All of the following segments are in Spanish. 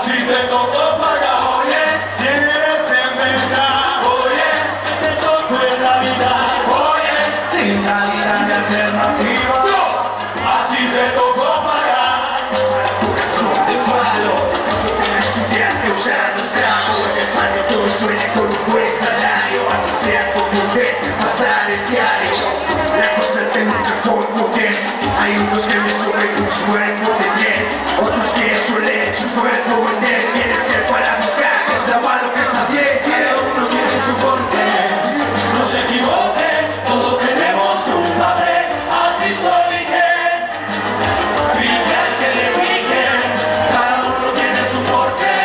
así te tocó pagar. Oye, tienes en verdad. Oye, te tocó en la vida. Oye, sin salida de alternativa. No, así te tocó pagar. Corazón de palo, tienes que usar nuestra voz. Cuando todo suene con un buen salario, así sea como de pasar el diario. La cosa te lucha con poder. Hay unos que me suben un cuerpo de piel, otros que suelen su cuerpo vender. Tienes que para buscar que está malo, que está bien. Cada uno tiene su porqué. No se equivoque, todos tenemos un papel. Así soy que pique al que le pique. Cada uno tiene su porqué.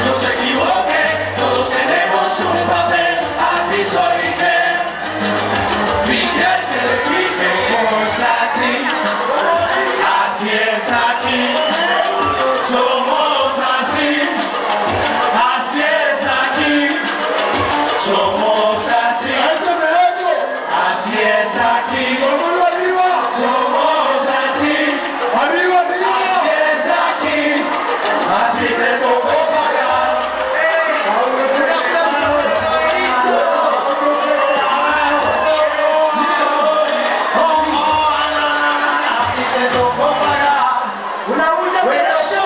No se equivoque, todos tenemos un papel. Así soy que pique al que le pique. Somos así, así es aquí. Somos así, así es aquí. Somos así, así es aquí. Somos así, así es aquí. Así te tocó pagar. Así te tocó pagar. Una última vez.